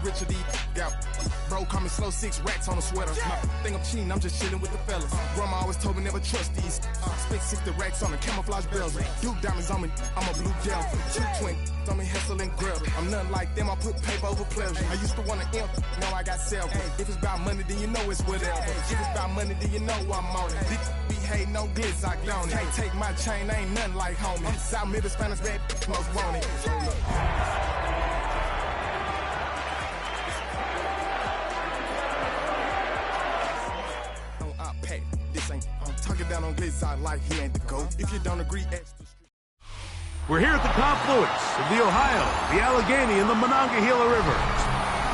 Richard D. Got bro coming slow, 6 racks on a sweater. My thing I'm cheating, I'm just chilling with the fellas. Grandma always told me never trust these. Spent 60 racks on the camouflage bells. Duke diamonds on me, I'm a blue gel. 2 twin on me, Hessel and Grub. I'm nothing like them, I put paper over pleasure. I used to want to imp, now I got self. If it's about money, then you know it's whatever. If it's about money, then you know I'm on it. Be hate, no glitz, I don't it. Can't take my chain, ain't nothing like homie. South Middle Spanish, bad most want it. Tuck it down on glitz side like he ain't the GOAT. If you don't agree, ask the street. We're here at the confluence of the Ohio, the Allegheny, and the Monongahela Rivers,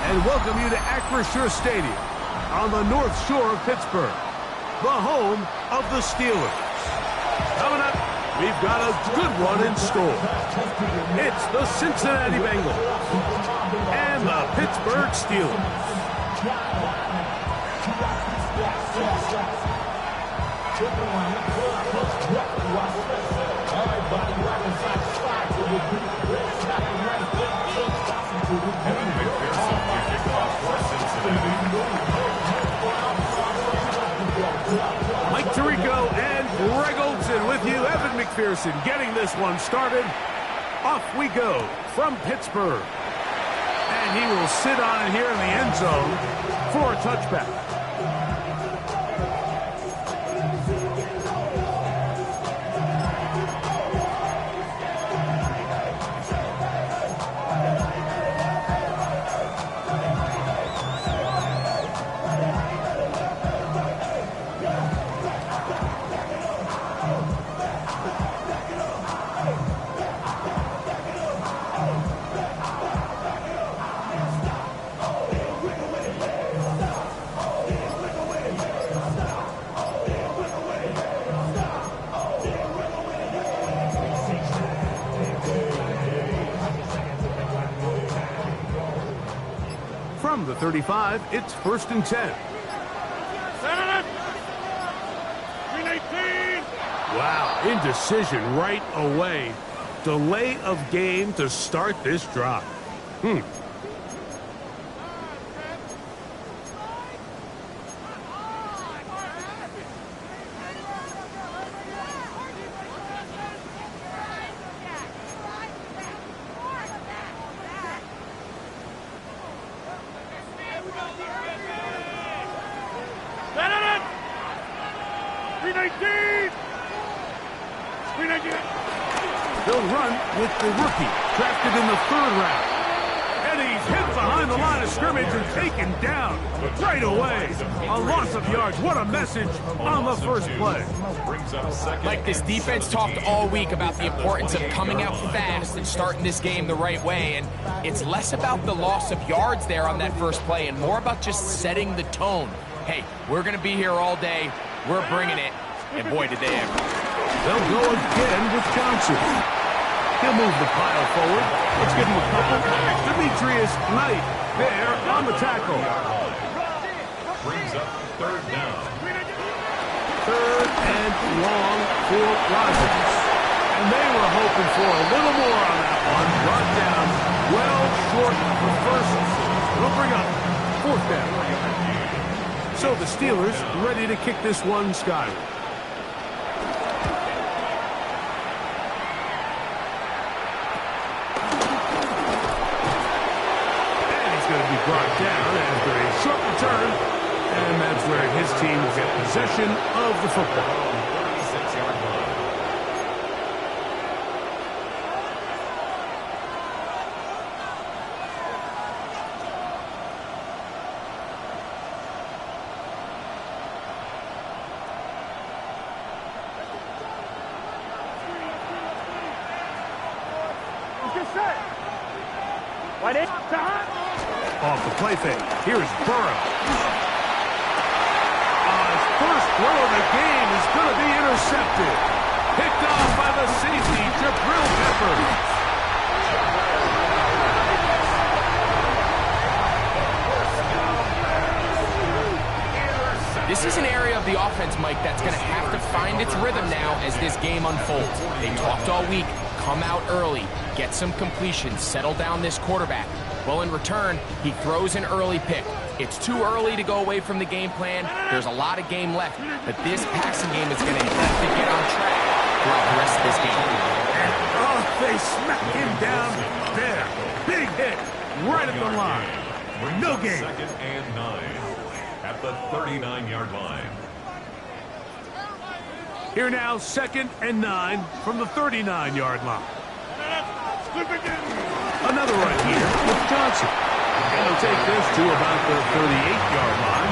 and welcome you to Acrisure Stadium on the North Shore of Pittsburgh, the home of the Steelers. Coming up, we've got a good one in store. It's the Cincinnati Bengals and the Pittsburgh Steelers. Mike Tirico and Greg Olson with you. Evan McPherson getting this one started. Off we go from Pittsburgh. And he will sit on it here in the end zone for a touchback. From the 35, it's 1st and 10. Wow, indecision right away. Delay of game to start this drive. They'll run with the rookie, drafted in the 3rd round. And he's hit behind the line of scrimmage and taken down right away. A loss of yards. What a message on the first play. Like, this defense talked all week about the importance of coming out fast and starting this game the right way. And it's less about the loss of yards there on that first play and more about just setting the tone. Hey, we're going to be here all day. We're bringing it. And boy, did they ever. They'll go again with Johnson. He'll move the pile forward. Let's give him a couple. Demetrius Knight there on the tackle. Brings up 3rd down. 3rd and long for Rodgers. And they were hoping for a little more on that one. Brought down well short of first. It'll bring up 4th down. So the Steelers ready to kick this one skyward. Brought down after a short return, and that's where his team will get possession of the football. 36-yard line. Off the play fake. Here's Burrow. His first throw of the game is going to be intercepted. Picked off by the safety, Jabril Peppers. This is an area of the offense, Mike, that's going to have to find its rhythm now as this game unfolds. They talked all week. Come out early. Get some completions. Settle down this quarterback. Well, in return, he throws an early pick. It's too early to go away from the game plan. There's a lot of game left, but this passing game is going to have to get on track throughout the rest of this game. And, oh, they smack him down there. Big hit right at the line. No game. 2nd and 9 at the 39-yard line. Here now, 2nd and 9 from the 39-yard line. Another right here with Johnson. And he'll take this to about the 38-yard line.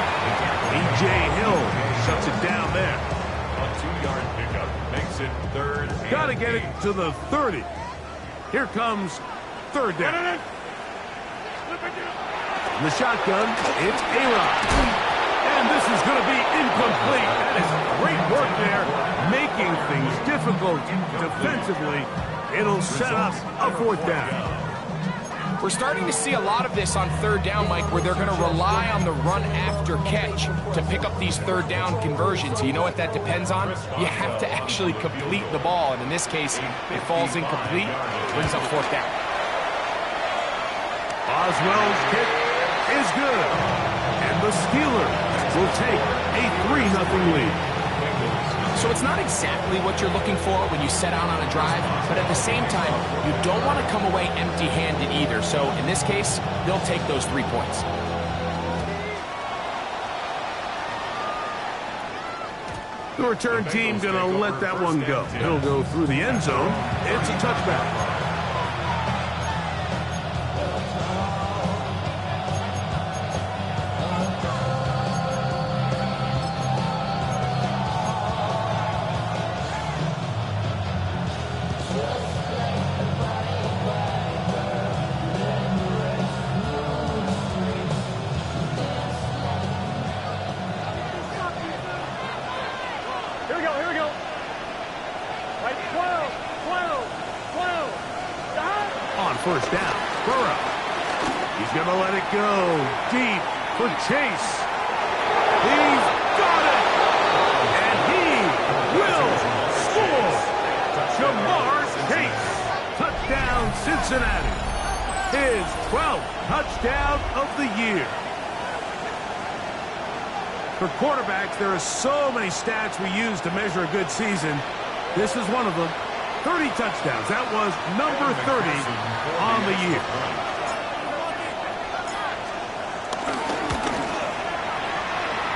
E.J. Hill shuts it down there. A 2-yard pickup makes it 3rd and Got to get it 8. to the 30. Here comes 3rd down. In the shotgun, it's A-Rod. And this is going to be incomplete. That is great work there, making things difficult defensively. It'll set up a 4th down. We're starting to see a lot of this on 3rd down, Mike, where they're going to rely on the run after catch to pick up these 3rd down conversions. You know what that depends on? You have to actually complete the ball, and in this case, it falls incomplete, brings up 4th down. Boswell's kick is good, and the Steelers will take a 3-0 lead. So it's not exactly what you're looking for when you set out on a drive, but at the same time, you don't want to come away empty-handed either. So in this case, they'll take those 3 points. The return team going to let that one go. It'll go through the end zone. It's a touchback. First down, Burrow. He's going to let it go deep for Chase. He's got it! And he will score! Jamar Chase. Touchdown, Cincinnati. His 12th touchdown of the year. For quarterbacks, there are so many stats we use to measure a good season. This is one of them. 30 touchdowns. That was number 30 on the year.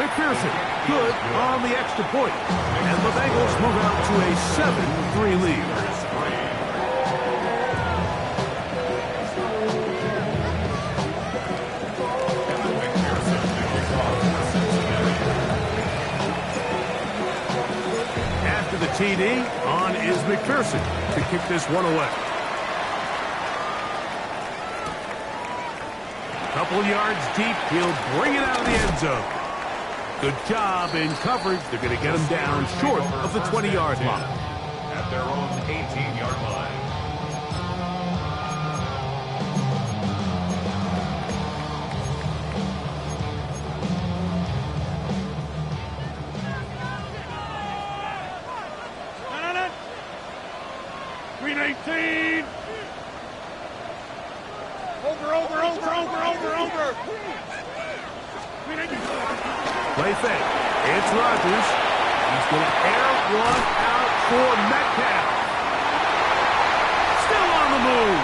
McPherson, good on the extra point. And the Bengals move out to a 7-3 lead. After the TD, on is McPherson to kick this one away. Couple yards deep, he'll bring it out of the end zone. Good job in coverage. They're going to get him down short of the 20-yard line. At their own 18-yard line. Green 18. Over. Play fake. It's Rodgers. He's going to air one out for Metcalf. Still on the move.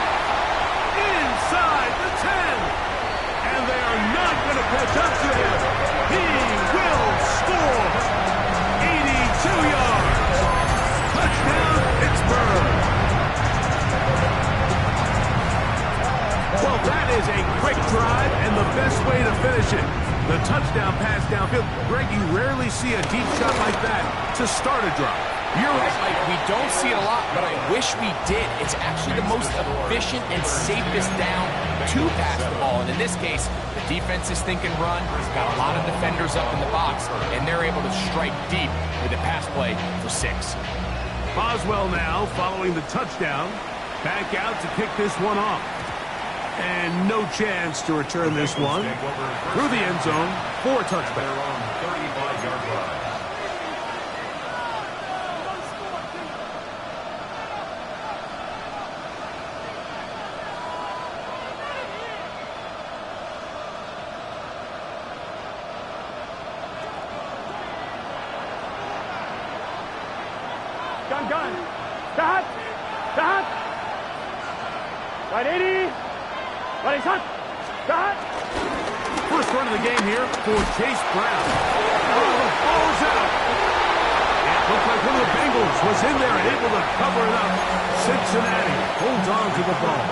Inside the 10. And they are not going to catch up to him. He will score. 82 yards. Touchdown, Pittsburgh. Well, that is a quick drive and the best way to finish it. The touchdown pass downfield. Greg, you rarely see a deep shot like that to start a drive. You're right, Mike. We don't see it a lot, but I wish we did. It's actually the most efficient and safest down to pass the ball. And in this case, the defense is thinking run. Got a lot of defenders up in the box, and they're able to strike deep with a pass play for 6. Boswell now following the touchdown. Back out to kick this one off. And no chance to return this one through the end zone for a touchback. Their own 35-yard line. gun. Stop. Stop. 180. Ready, shot. Stop. First run of the game here for Chase Brown. Oh, the ball's out. It looked like one of the Bengals was in there and able to cover it up. Cincinnati holds on to the ball.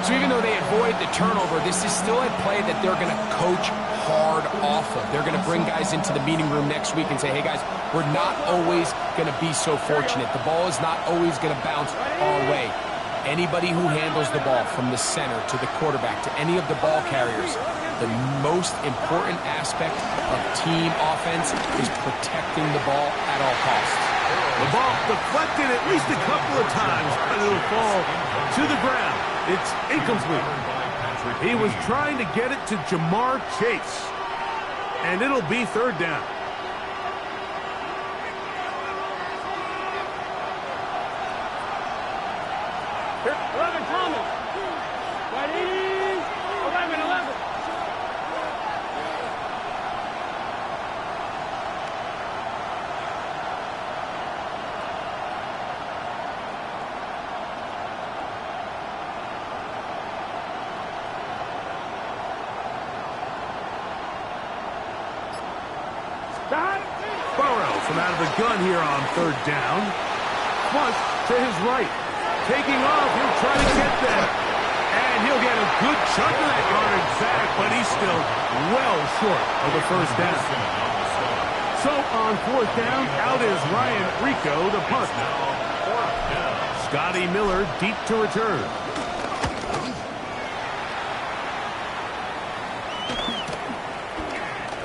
So even though they avoid the turnover, this is still a play that they're going to coach hard off of. They're going to bring guys into the meeting room next week and say, hey guys, we're not always going to be so fortunate. The ball is not always going to bounce our way. Anybody who handles the ball from the center to the quarterback to any of the ball carriers, the most important aspect of team offense is protecting the ball at all costs. The ball deflected at least a couple of times, but it'll fall to the ground. It's incomplete. He was trying to get it to Jamar Chase, and it'll be third down. Here, 11, Thomas. 180. 11. Burrow from out of the gun here on third down. Flush to his right. Taking off, he'll try to get there. And he'll get a good chunk of that yardage back, but he's still well short of the first down. So on fourth down, out is Ryan Rico, the punt. Scotty Miller deep to return.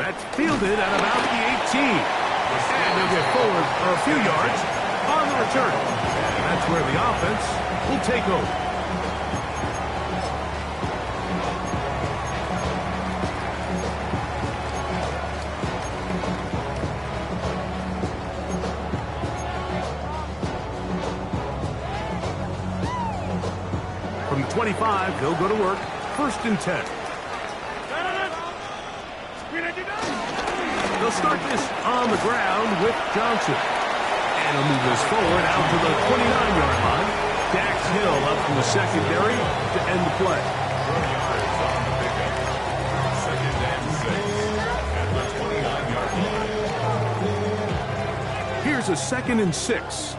That's fielded at about the 18. And they'll get forward for a few yards on the return. And that's where the offense will take over. From the 25, they'll go to work. First and 10. They'll start this on the ground with Johnson. And he'll move this forward out to the 29-yard line. Dax Hill up from the secondary to end the play. Second and 6 at the 29-yard line. Here's a 2nd and 6.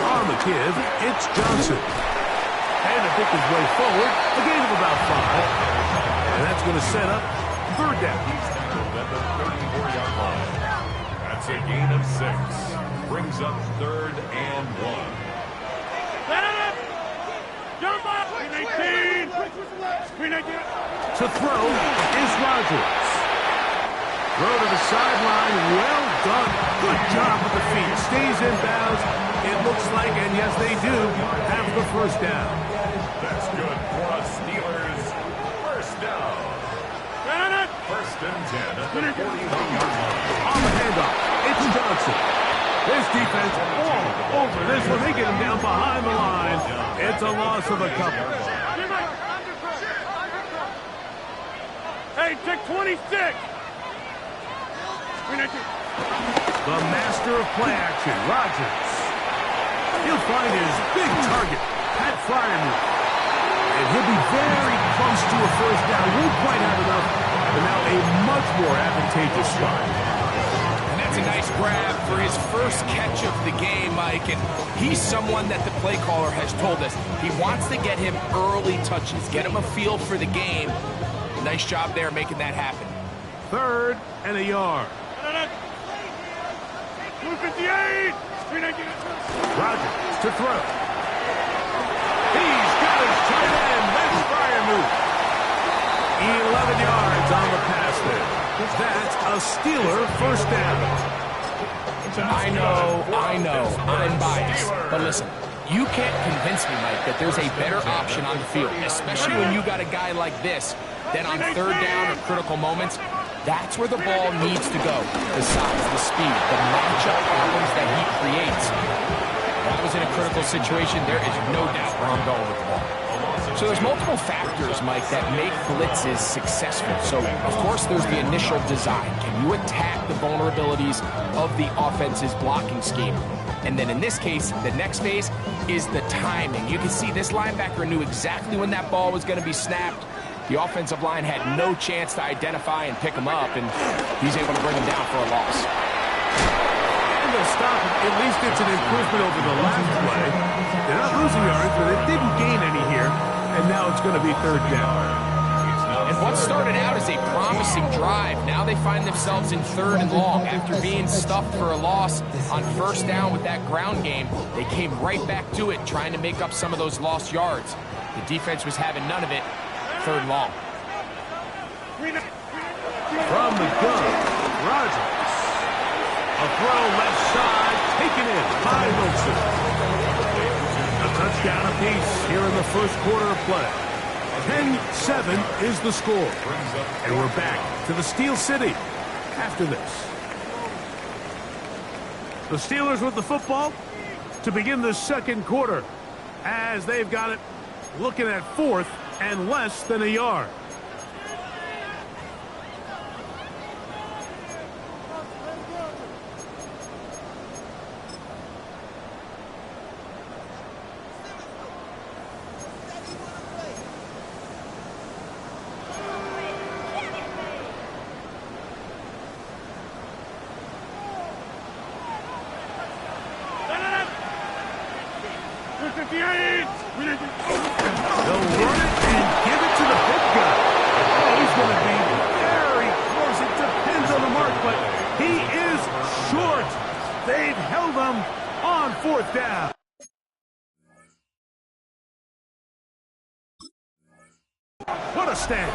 On the give, it's Johnson. And to pick his way forward, a gain of about 5. And that's going to set up third down. He's tackled at the 34-yard line. That's a gain of 6. Brings up third and 1. To throw is Rodgers. Throw to the sideline. Well done. Good job with the feet. Stays in bounds. It looks like, and yes, they do, have the first down. That's good for a Steelers first down. First and 10 at the 41-yard line. On the handoff, it's Johnson. This defense all over this one. They get him down behind the line. It's a loss of a couple. Hey, check 26. The master of play action, Rodgers. He'll find his big target, Pat Fryermuth. And he'll be very close to a first down. Won't quite have enough, but now a much more advantageous spot. And that's a nice grab for his first catch of the game, Mike. And he's someone that the play caller has told us he wants to get him early touches, get him a feel for the game. Nice job there making that happen. Third and a yard. 258. Rodgers to throw. He's got his tight end. That's Fryermuth. 11 yards on the pass there. That's a Steeler first down. I know, I'm biased. But listen, you can't convince me, Mike, that there's a better option on the field, especially when you got a guy like this, that on third down or critical moments, that's where the ball needs to go. The size, the speed, the matchup problems that he creates. If I was in a critical situation, there is no doubt where I'm going with the ball. A loss So there's multiple factors, Mike, that make blitzes successful. So, of course, there's the initial design. Can you attack the vulnerabilities of the offense's blocking scheme? And then in this case, the next phase is the timing. You can see this linebacker knew exactly when that ball was going to be snapped. The offensive line had no chance to identify and pick him up, and he's able to bring him down for a loss. And they'll stop it. At least it's an improvement over the last play. They're not losing yards, but they didn't gain any here, and now it's going to be third down. And what started out as a promising drive, now they find themselves in 3rd and long. After being stuffed for a loss on first down with that ground game, they came right back to it, trying to make up some of those lost yards. The defense was having none of it. 3rd and long. From the gun, Rodgers. A throw left side, taken in by Wilson. A touchdown apiece here in the first quarter of play. 10-7 is the score. And we're back to the Steel City after this. The Steelers with the football to begin the second quarter, as they've got it looking at 4th and less than a yard. They'll run it and give it to the big guy. Oh, he's going to be very close. It depends on the mark, but he is short. They've held him on 4th down. What a stand.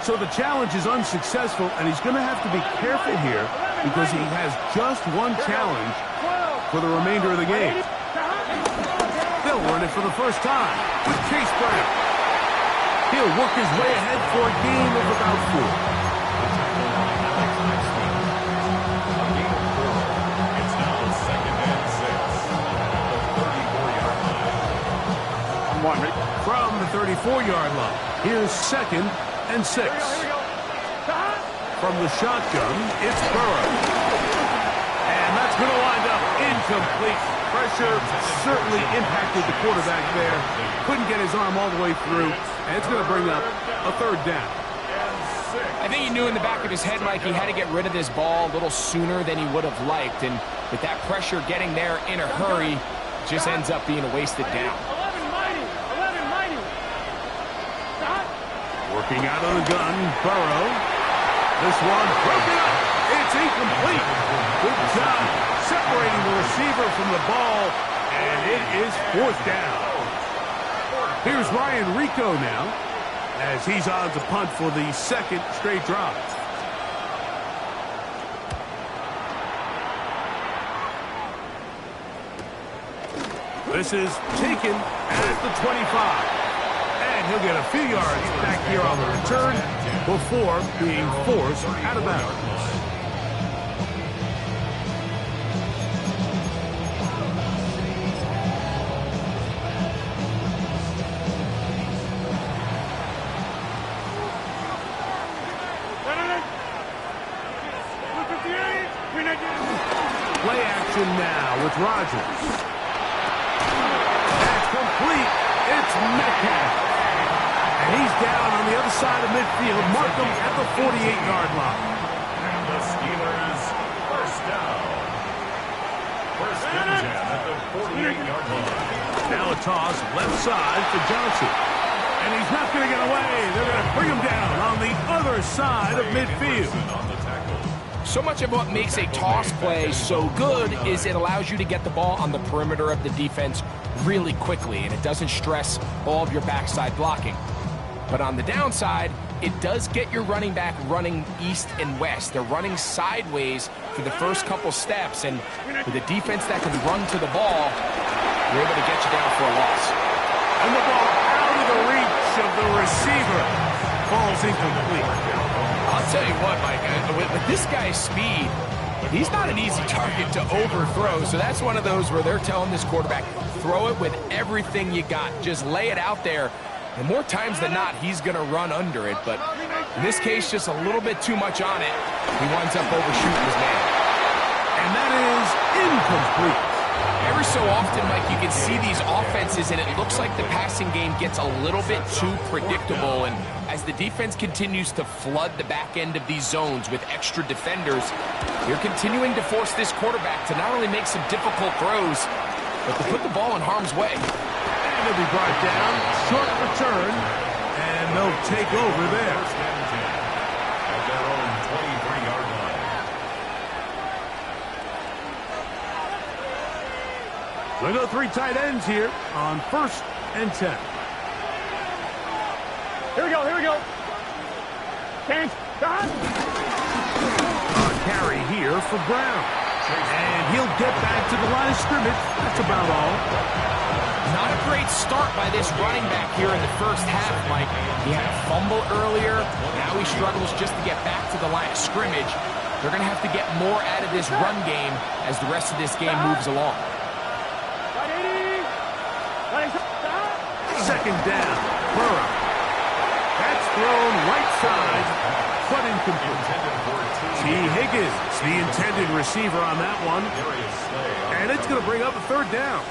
So the challenge is unsuccessful, and he's going to have to be careful here because he has just one challenge for the remainder of the game. They'll run it for the first time with Chase Brown. He'll work his way ahead for a gain of about 4. It's now 2nd and 6 at the 34-yard line. From the 34-yard line, here's 2nd and 6. From the shotgun, it's Burrow. And that's going to wind up incomplete. Pressure certainly impacted the quarterback there. Couldn't get his arm all the way through, and it's going to bring up a 3rd down. I think he knew in the back of his head, Mike, he had to get rid of this ball a little sooner than he would have liked. And with that pressure getting there in a hurry, just ends up being a wasted down. Working out of the gun, Burrow. This one broken up. It's incomplete. Good job separating the receiver from the ball, and it is 4th down. Here's Ryan Rico now, as he's on to punt for the 2nd straight drive. This is taken at the 25. And he'll get a few yards back here on the return before being forced out of bounds. Play action now with Rodgers. That's complete. It's Metcalf. And he's down on the other side of midfield. Mark him at the 48-yard line. And the Steelers first down. First and 10 at the 48-yard line. Now a toss left side for Johnson. And he's not going to get away. They're going to bring him down on the other side of midfield. So much of what makes a toss play so good is it allows you to get the ball on the perimeter of the defense really quickly, and it doesn't stress all of your backside blocking. But on the downside, it does get your running back running east and west. They're running sideways for the first couple steps, and with a defense that can run to the ball, you're able to get you down for a loss. And the ball out of the reach. the receiver. Falls incomplete. I'll tell you what, Mike, with this guy's speed, he's not an easy target to overthrow. So that's one of those where they're telling this quarterback, throw it with everything you got. Just lay it out there. And more times than not, he's going to run under it. But in this case, just a little bit too much on it. He winds up overshooting his man. And that is incomplete. Every so often, Mike, you can see these offenses, and it looks like the passing game gets a little bit too predictable. And as the defense continues to flood the back end of these zones with extra defenders, you're continuing to force this quarterback to not only make some difficult throws, but to put the ball in harm's way. And it'll be brought down, short return, and they'll take over there. First and 10 at their own 23-yard line. We'll go 3 tight ends here on 1st and 10. Here we go, here we go. Change. Stop. A carry here for Brown. And he'll get back to the line of scrimmage. That's about all. Not a great start by this running back here in the first half, Mike. He had a fumble earlier. Now he struggles just to get back to the line of scrimmage. They're going to have to get more out of this run game as the rest of this game moves along. Second down, Burrow. That's thrown right side, but incomplete. T. Higgins, the intended receiver on that one. And it's going to bring up a 3rd down.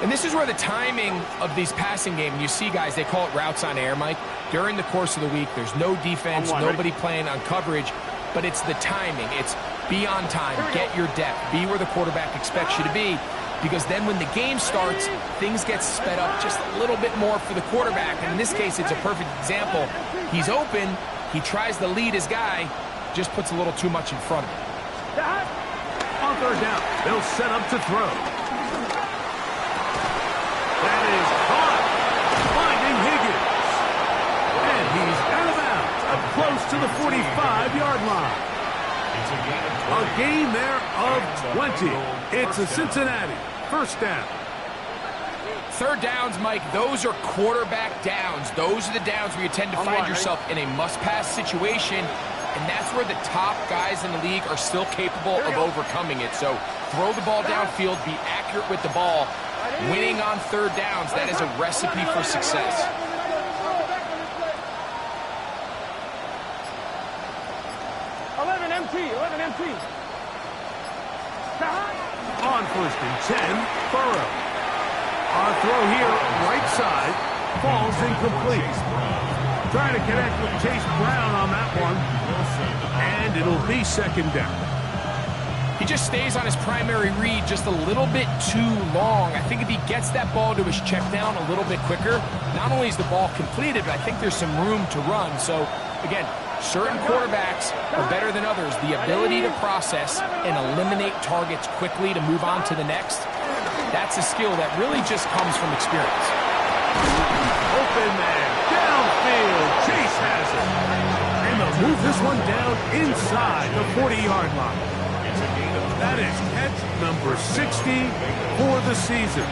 And this is where the timing of these passing game, you see guys, they call it routes on air, Mike. During the course of the week, there's no defense, nobody playing on coverage, but it's the timing. It's be on time, get your depth, be where the quarterback expects you to be, because then when the game starts, things get sped up just a little bit more for the quarterback. And in this case, it's a perfect example. He's open, he tries to lead his guy, just puts a little too much in front of him. On 3rd down, they'll set up to throw. That is caught, finding Higgins. And he's out of bounds, up close to the 45-yard line. A gain there of 20. It's a Cincinnati 1st down. 3rd downs, Mike, those are quarterback downs. Those are the downs where you tend to find yourself in a must-pass situation, and that's where the top guys in the league are still capable of overcoming it. So throw the ball downfield, be accurate with the ball. Winning on 3rd downs, that is a recipe for success. On 1st and 10, Burrow. Our throw here, right side, falls incomplete. Trying to connect with Chase Brown on that one. And it'll be 2nd down. He just stays on his primary read just a little bit too long. I think if he gets that ball to his check down a little bit quicker, not only is the ball completed, but I think there's some room to run. So, again, certain quarterbacks are better than others. The ability to process and eliminate targets quickly to move on to the next, that's a skill that really just comes from experience. Open man, downfield, Chase has it. And they'll move this one down inside the 40-yard line. That is catch number 60 for the season.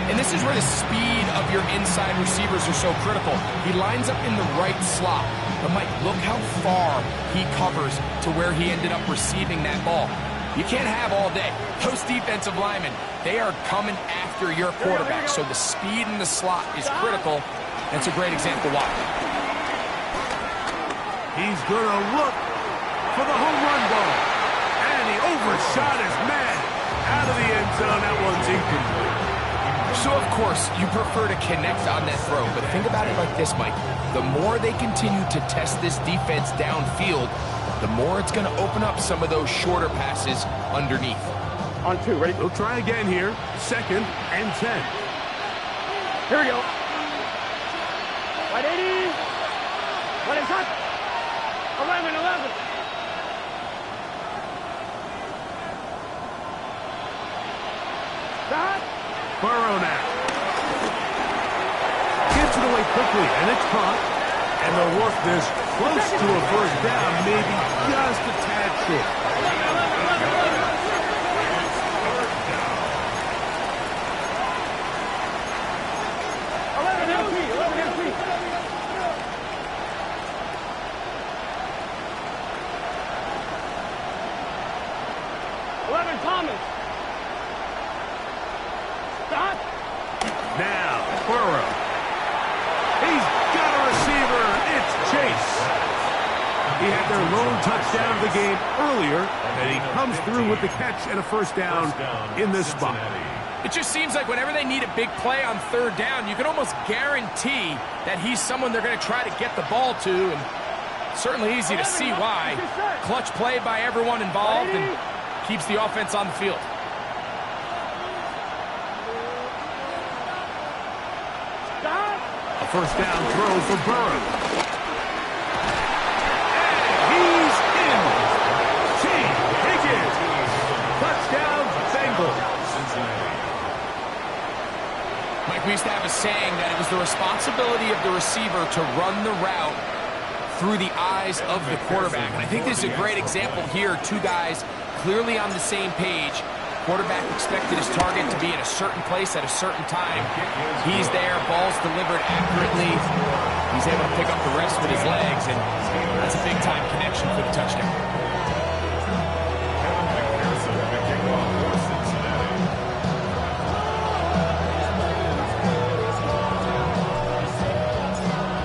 And this is where the speed of your inside receivers are so critical. He lines up in the right slot. But Mike, look how far he covers to where he ended up receiving that ball. You can't have all day. Those defensive linemen, they are coming after your quarterback. So the speed in the slot is critical. That's a great example why. He's going to look for the home run ball. And he overshot his man out of the end zone. That one's incomplete. So, of course, you prefer to connect on that throw, but think about it like this, Mike. The more they continue to test this defense downfield, the more it's going to open up some of those shorter passes underneath. On 2, ready? We'll try again here. 2nd and 10. Here we go. Right 80. Ready, cut. 11. Stop. Burrow now. Gets it away quickly, and it's caught. And they'll work this close to a 1st down, maybe just a tad short. 11 empty. coming. Stop. Now, Burrow. He's got a receiver. It's Chase. He had their lone touchdown of the game earlier, and he comes through with the catch and a first down in this spot. It just seems like whenever they need a big play on third down, you can almost guarantee that he's someone they're going to try to get the ball to, and certainly easy to see why. Clutch play by everyone involved and keeps the offense on the field. A first down throw for Burrow. And he's in. T. Higgins. Touchdown, Bengals. Mike, we used to have a saying that it was the responsibility of the receiver to run the route through the eyes of the quarterback. And I think this is a great example here. Two guys clearly on the same page. Quarterback expected his target to be in a certain place at a certain time. He's there, ball's delivered accurately. He's able to pick up the rest with his legs, and that's a big-time connection for the touchdown.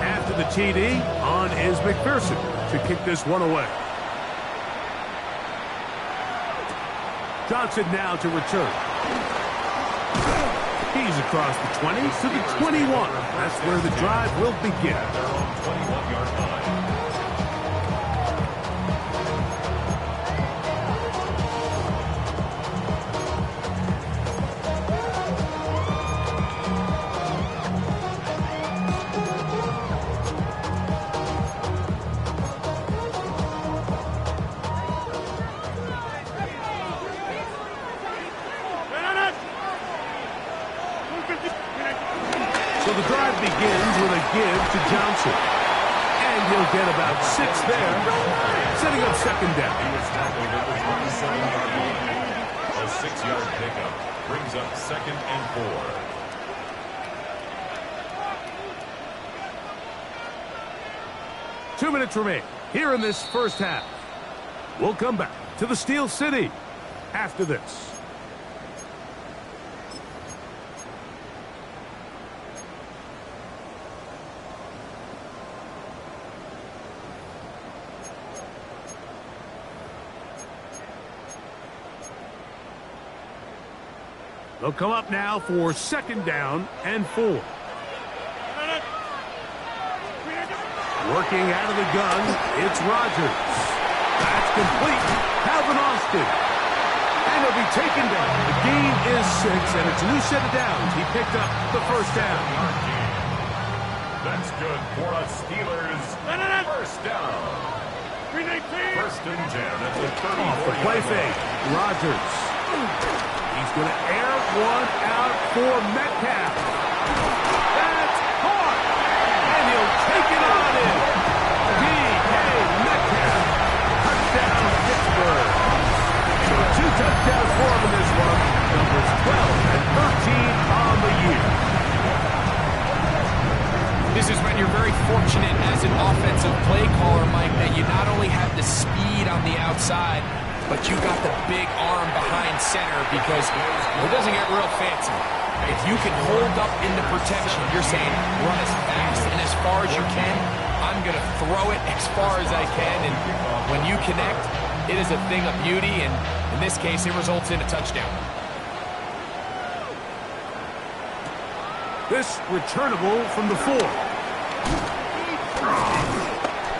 After the TD, on is McPherson to kick this one away. Johnson now to return. He's across the 20 to the 21. That's where the drive will begin. Their own 21-yard line. So the drive begins with a give to Johnson. And he'll get about 6 there, setting up second down. He was tackled at the 27-yard line. A 6-yard pickup brings up 2nd and 4. 2 minutes remain here in this first half. We'll come back to the Steel City after this. They'll come up now for 2nd down and 4. Working out of the gun, it's Rodgers. That's complete. Calvin Austin. And he'll be taken down. The gain is 6, and it's a new set of downs. He picked up the first down. That's good for a Steelers first down. 1st and 10 at the 34. Off the play fake. Rodgers. He's going to air one out for Metcalf. That's caught. And he'll take it on in. D.K. Metcalf. Touchdown, Pittsburgh. So 2 touchdowns for him in this one. Numbers 12 and 13 on the year. This is when you're very fortunate as an offensive play caller, Mike, that you not only have the speed on the outside, but you got the big arm behind center, because it doesn't get real fancy. If you can hold up in the protection, you're saying run as fast and as far as you can. I'm going to throw it as far as I can, and when you connect, it is a thing of beauty, and in this case, it results in a touchdown. This returnable from the 4.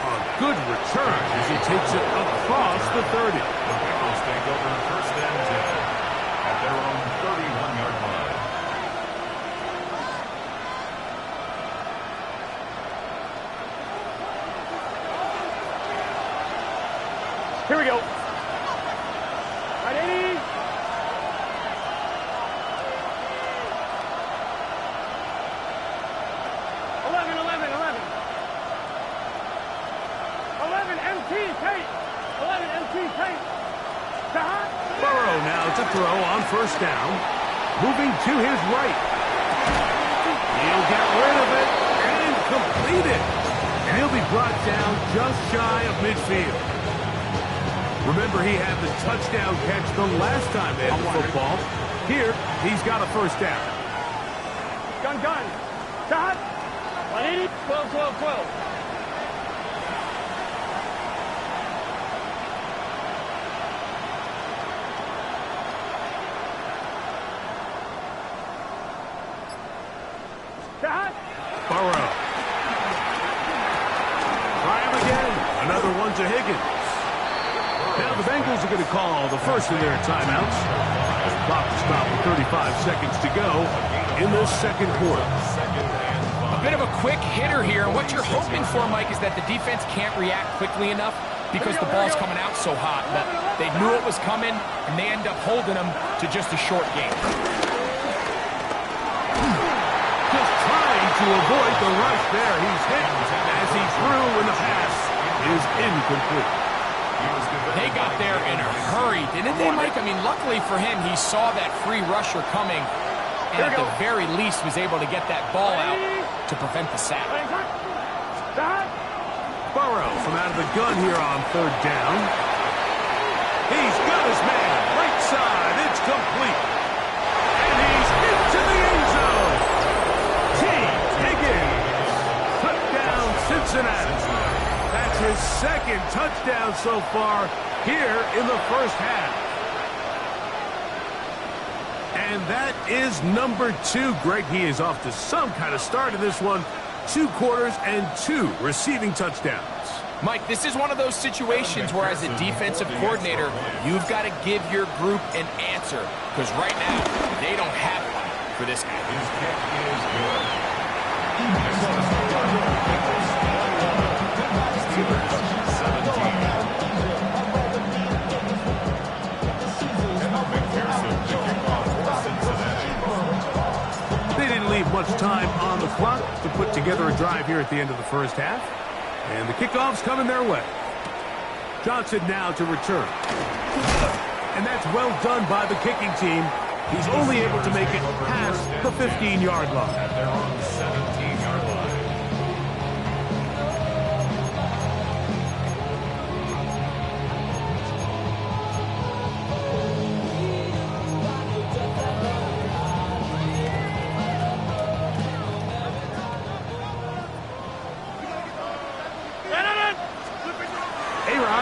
A good return as he takes it across the 30. The Bengals take over 1st and 10 at their own 31-yard line. Here we go. Ready? Burrow now to throw on 1st down. Moving to his right. He'll get rid of it and complete it. And he'll be brought down just shy of midfield. Remember, he had the touchdown catch the last time they had the football. Here, he's got a first down. Gun. Shot. 180. 12. Shot. Burrow. Try him again. Another one to Higgins. Now the Bengals are going to call the first of their timeouts. The clock is stopped with 35 seconds to go in this second quarter. A bit of a quick hitter here. What you're hoping for, Mike, is that the defense can't react quickly enough because the ball's coming out so hot. But they knew it was coming, and they end up holding them to just a short game. Just trying to avoid the rush there. He's hit as he threw, and the pass is incomplete. They got there in a hurry, didn't they, Mike? I mean, luckily for him, he saw that free rusher coming, and at the very least was able to get that ball out to prevent the sack. Burrow from out of the gun here on third down. He's got his man. Right side. It's complete. And he's into the end zone. T. Higgins. Touchdown, Cincinnati. That's his second touchdown so far here in the first half. And that is number 2. Greg, he is off to some kind of start in this one. 2 quarters and 2 receiving touchdowns. Mike, this is one of those situations where as a defensive coordinator, you've got to give your group an answer. Because right now, they don't have one for this guy. His kick is good. Steelers 17. And McPherson to kick off for Cincinnati. They didn't leave much time on the clock to put together a drive here at the end of the first half. And the kickoff's coming their way. Johnson now to return. And that's well done by the kicking team. He's only able to make it past the 15-yard line. At their own 17-yard line.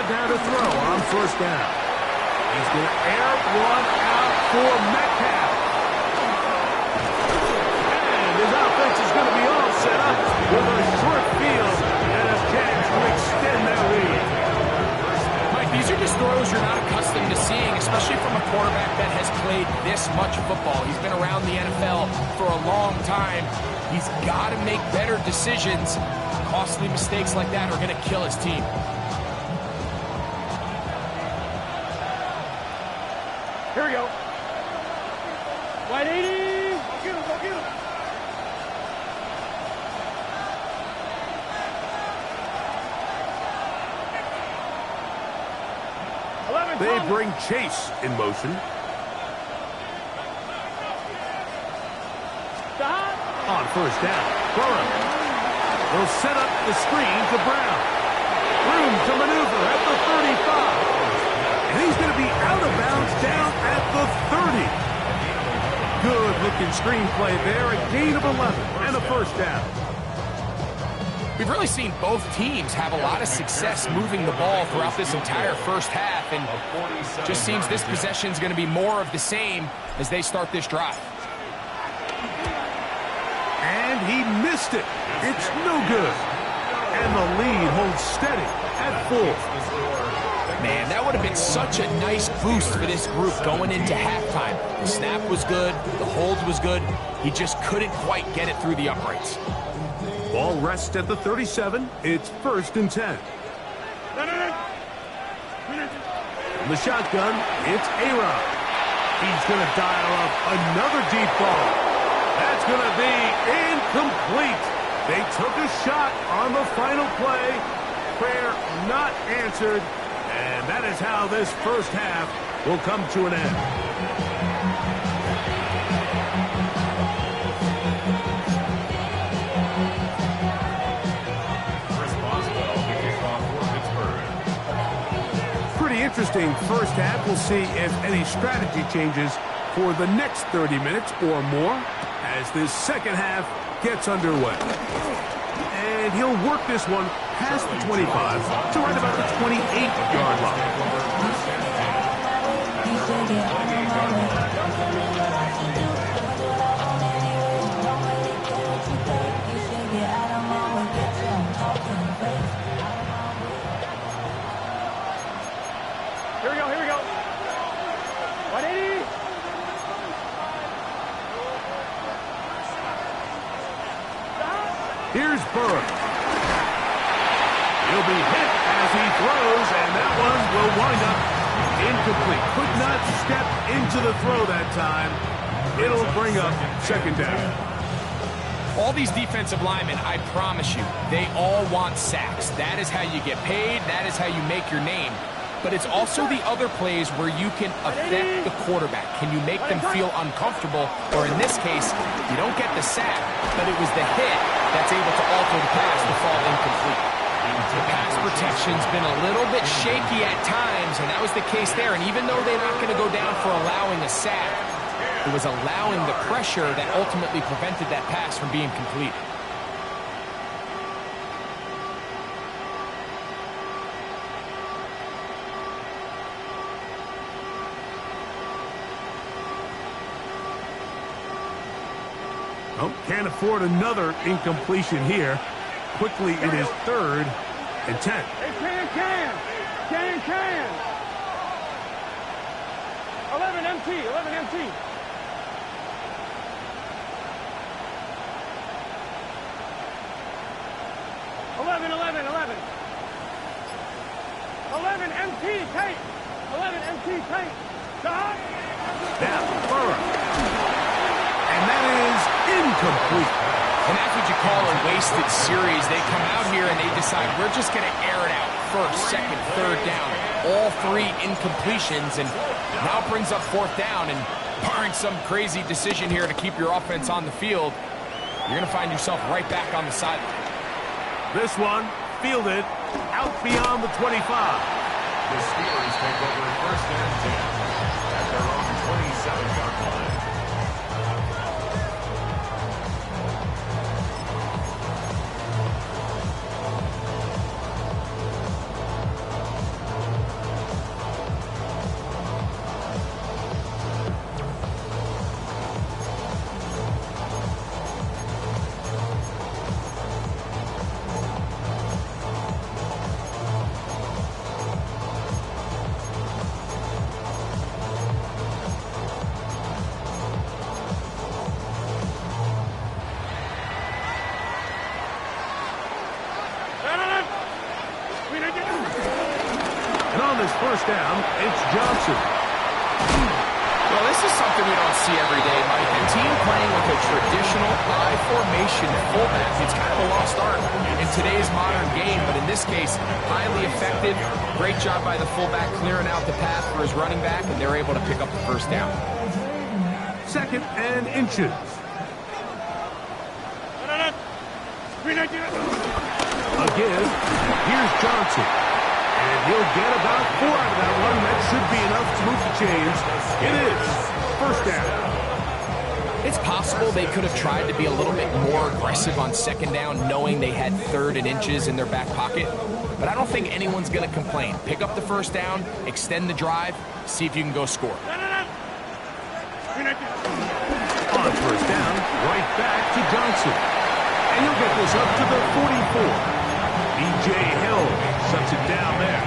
Down to throw on first down. He's going to air one out for Metcalf. And his offense is going to be all set up with a short field and a chance to extend their lead. Mike, these are just throws you're not accustomed to seeing, especially from a quarterback that has played this much football. He's been around the NFL for a long time. He's got to make better decisions. Costly mistakes like that are going to kill his team. Here we go. 180. Go get him. They bring Chase in motion. Stop. On first down, Burrow will set up the screen to Brown. Room to maneuver at the 35. And he's going to be out of bounds down at the 30. Good-looking screenplay there. A gain of 11 and a first down. We've really seen both teams have a lot of success moving the ball throughout this entire first half, and just seems this possession is going to be more of the same as they start this drive. And he missed it. It's no good. And the lead holds steady at 4. Man, that would have been such a nice boost for this group going into halftime. The snap was good. The hold was good. He just couldn't quite get it through the uprights. Ball rests at the 37. It's 1st and 10. From the shotgun, it's A-Rod. He's going to dial up another deep ball. That's going to be incomplete. They took a shot on the final play. Prayer not answered. And that is how this first half will come to an end. Pretty interesting. interesting first half. We'll see if any strategy changes for the next 30 minutes or more as this second half gets underway. And he'll work this one past the 25 to right about the 28-yard line. Here we go, here we go. 180. Here's Burrow. He'll be hit as he throws, and that one will wind up incomplete. Could not step into the throw that time. It'll bring up second down. All these defensive linemen, I promise you, they all want sacks. That is how you get paid. That is how you make your name. But it's also the other plays where you can affect the quarterback. Can you make them feel uncomfortable? Or in this case, you don't get the sack, but it was the hit that's able to alter the pass to fall incomplete. The pass protection's been a little bit shaky at times, and that was the case there. And even though they're not going to go down for allowing a sack, it was allowing the pressure that ultimately prevented that pass from being complete. Oh, can't afford another incompletion here. Quickly, it is 3rd and 10. Hey, can. 11 MT, 11 MT. 11 MT, tight. 11 MT, tight. Stop. Now, Burrow. And that is incomplete. And that's what you call a wasted series. They come out here and they decide, we're just going to air it out. First, second, third down. All 3 incompletions, and now brings up 4th down. And barring some crazy decision here to keep your offense on the field, you're going to find yourself right back on the sideline. This one fielded out beyond the 25. The Steelers take over 1st and 10 at their own 27-yard line. And on this first down, it's Johnson. Well, this is something we don't see every day, Mike. A team playing with a traditional I formation fullback. It's kind of a lost art in today's modern game, but in this case, highly effective. Great job by the fullback clearing out the path for his running back, and they're able to pick up the first down. 2nd and inches. Again, here's Johnson. And he'll get about 4 out of that one. That should be enough to move the chains. It is 1st down. It's possible they could have tried to be a little bit more aggressive on 2nd down, knowing they had 3rd and inches in their back pocket. But I don't think anyone's going to complain. Pick up the first down, extend the drive, see if you can go score. On 1st down, right back to Johnson. And he'll get this up to the 44. B.J. Hill shuts it down there.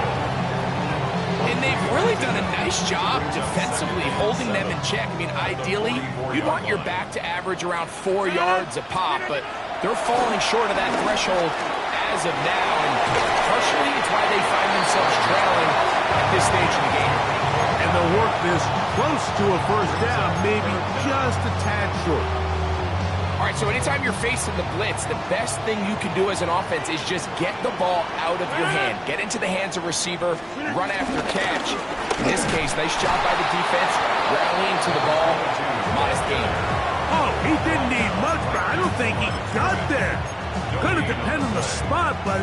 And they've really done a nice job defensively holding them in check. I mean, ideally, you'd want your back to average around 4 yards a pop, but they're falling short of that threshold as of now, and partially it's why they find themselves trailing at this stage of the game. And they'll work this close to a first down, maybe just a tad short. All right, so anytime you're facing the blitz, the best thing you can do as an offense is just get the ball out of your hand. Get into the hands of receiver, run after catch. In this case, nice job by the defense, rallying to the ball. Modest gain. Oh, he didn't need much, but I don't think he got there. Going to depend on the spot, but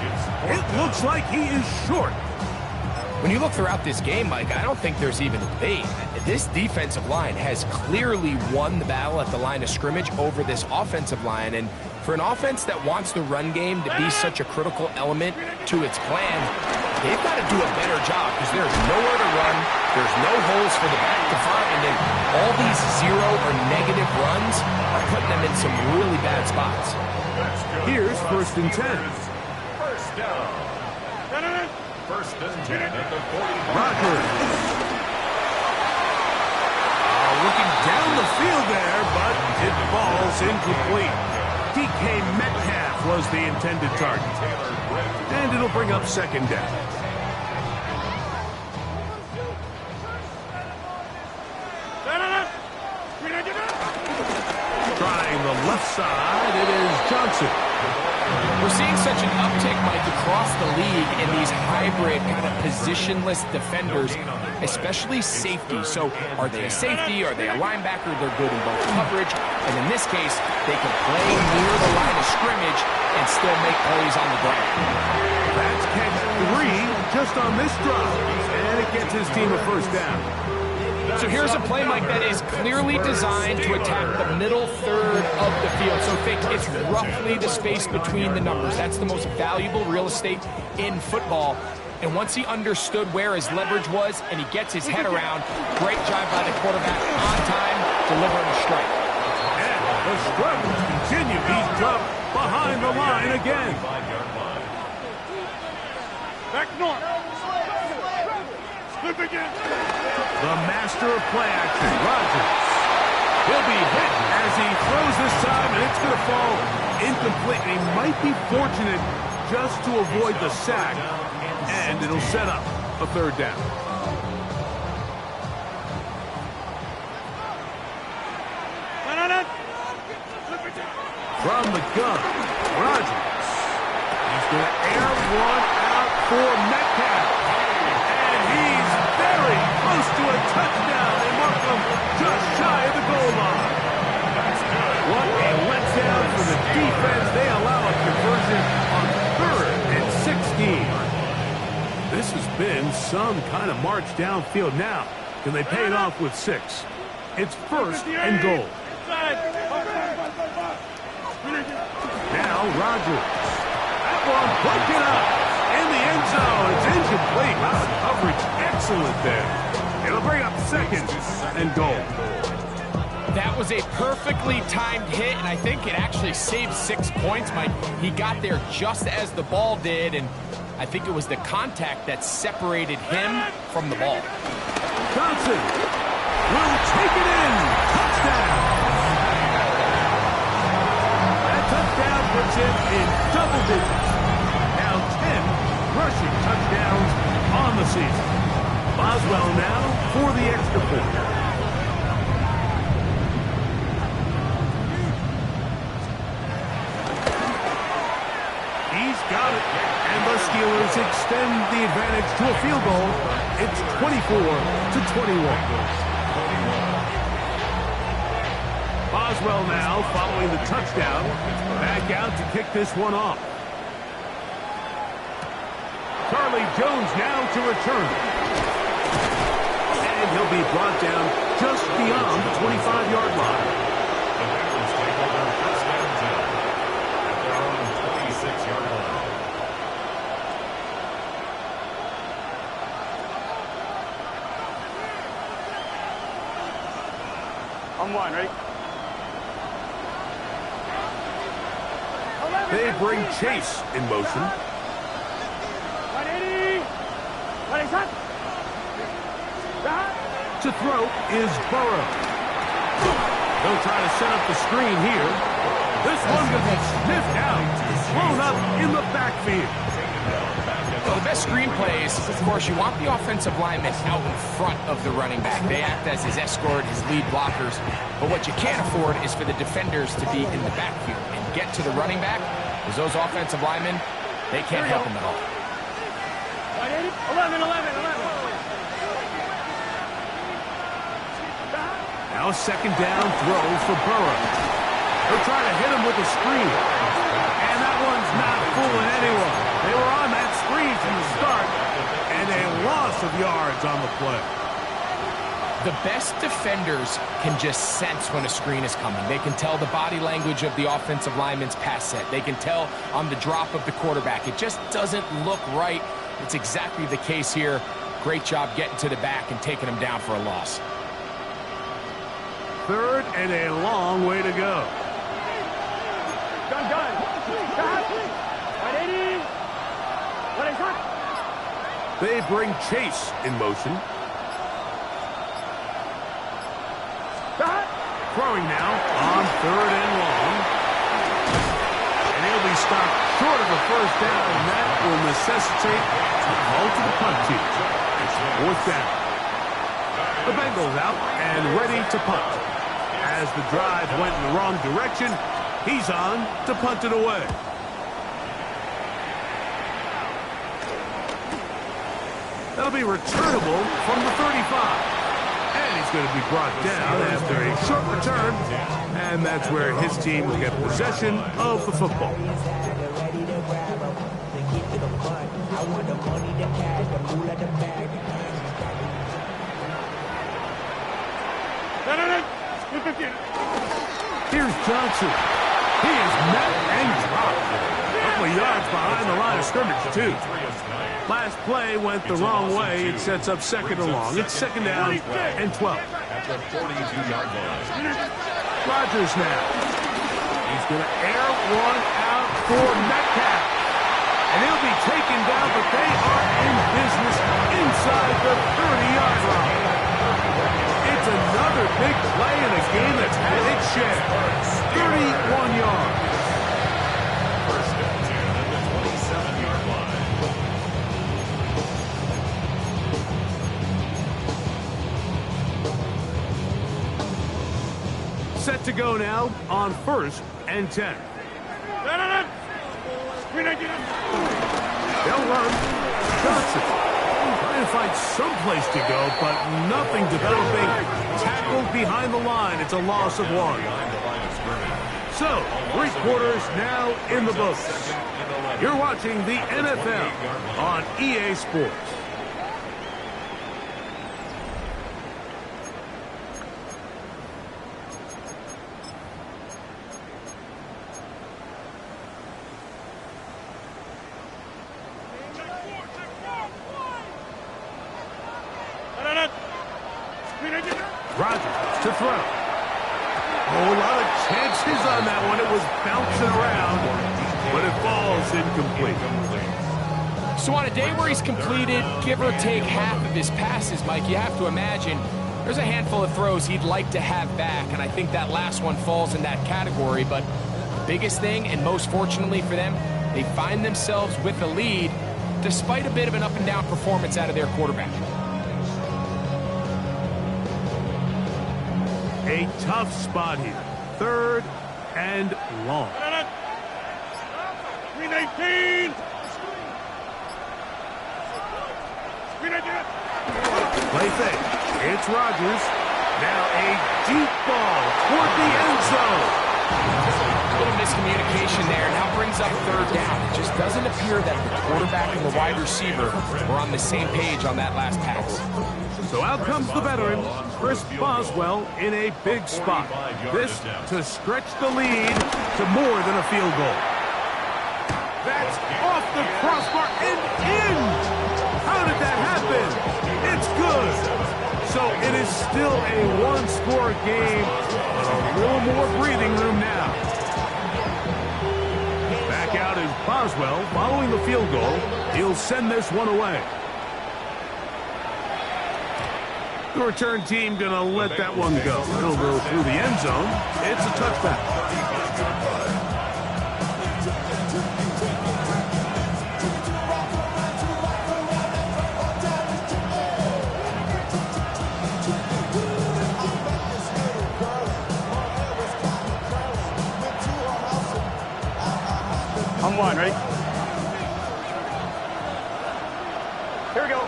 it looks like he is short. When you look throughout this game, Mike, I don't think there's even a debate. This defensive line has clearly won the battle at the line of scrimmage over this offensive line. And for an offense that wants the run game to be such a critical element to its plan, they've got to do a better job because there's nowhere to run. There's no holes for the back to find. And all these zero or negative runs are putting them in some really bad spots. Here's 1st and 10. First down. First and 10 at the 45. Rodgers. Looking down the field there, but it falls incomplete. DK Metcalf was the intended target. And it'll bring up 2nd down. Trying the left side, it is Johnson. We're seeing such an uptick, Mike, across the league in these hybrid kind of positionless defenders, especially safety. So are they a safety? Are they a linebacker? They're good in both coverage. And in this case, they can play near the line of scrimmage and still make plays on the ground. That's catch 3 just on this drive. And it gets his team a 1st down. So here's a play, Mike, that is clearly designed to attack the middle third of the field. So think it's roughly the space between the numbers. That's the most valuable real estate in football. And once he understood where his leverage was and he gets his head around, great job by the quarterback on time, delivering a strike. And the struggles continue. He's dropped behind the line again. Back north. Slip again. The master of play action, Rodgers. He'll be hit as he throws this time, and it's going to fall incomplete. He might be fortunate just to avoid the sack, and it'll set up a 3rd down. From the gun, Rodgers. He's going to air one out for Metcalf. And he's very close to a touchdown. They mark him just shy of the goal line. What a letdown for the defense. They allow a conversion on 3rd and 16. This has been some kind of march downfield. Now, can they pay it off with 6? It's 1st and goal. Now Rodgers. That one broken up in the end zone. It's incomplete. Wow, coverage excellent there. It'll bring up 2nd and goal. That was a perfectly timed hit, and I think it actually saved 6 points, Mike. He got there just as the ball did, and I think it was the contact that separated him from the ball. Johnson will take it in. Touchdown. That touchdown puts him in double digits. Now 10 rushing touchdowns on the season. Boswell now for the extra point. He's got it. And the Steelers extend the advantage to a field goal. It's 24-21. Boswell now following the touchdown. Back out to kick this one off. Charlie Jones now to return. And he'll be brought down just beyond the 25-yard line. The Bengals take over 1st and 10 at their own 26-yard line. On 1, ready? They bring Chase in motion. 180. Ready, set. To throw is Burrow. They'll try to set up the screen here. This one will be sniffed out, blown up in the backfield. Well, the best screen plays, of course, you want the offensive linemen out in front of the running back. They act as his escort, his lead blockers. But what you can't afford is for the defenders to be in the backfield and get to the running back, because those offensive linemen, they can't help him at all. 11. Now a 2nd down throw for Burrow. They're trying to hit him with a screen. And that one's not fooling anyone. They were on that screen from the start, and they lost loss of yards on the play. The best defenders can just sense when a screen is coming. They can tell the body language of the offensive lineman's pass set. They can tell on the drop of the quarterback. It just doesn't look right. It's exactly the case here. Great job getting to the back and taking him down for a loss. Third and a long way to go. Done. Stop. 180. What is that? They bring Chase in motion. Stop. Throwing now on third and long. And he'll be stopped short of a first down, and that will necessitate a call to the punt team. Fourth down. The Bengals out and ready to punt. As the drive went in the wrong direction, he's on to punt it away. That'll be returnable from the 35. And he's going to be brought down after a short return. And that's where his team will get possession of the football. Here's Johnson. He is met and dropped. A couple of yards behind the line of scrimmage, too. Last play went the wrong way. It sets up second and long. It's second down and 12. At the 42-yard line. Rodgers now. He's going to air one out for Metcalf. And he'll be taken down, but they are in business inside the 30-yard line. It's another big play in a game that's had its share. 31 yards. First and 10 at the 27-yard line. Set to go now on first and 10. They'll run. Johnson trying to find some place to go, but nothing developing. Tackled behind the line. It's a loss of 1. So, 3 quarters now in the books. You're watching the NFL on EA Sports. Rodgers to throw. Oh, a lot of chances on that one. It was bouncing around, but it falls incomplete. So on a day where he's completed, give or take half of his passes, Mike, you have to imagine there's a handful of throws he'd like to have back, and I think that last one falls in that category. But the biggest thing, and most fortunately for them, they find themselves with a lead despite a bit of an up-and-down performance out of their quarterback. A tough spot here. Third and long. 319. Play fake. It's Rodgers. Now a deep ball toward the end zone. A little miscommunication there. Now brings up third down. It just doesn't appear that the quarterback and the wide receiver were on the same page on that last pass. So out comes the veteran, Chris Boswell, in a big spot. This to stretch the lead to more than a field goal. That's off the crossbar and in! How did that happen? It's good. So it is still a one-score game, but a little more breathing room now. Back out is Boswell following the field goal. He'll send this one away. The return team going to let that one go. It'll go through the end zone. It's a touchback. I'm one, ready? Here we go.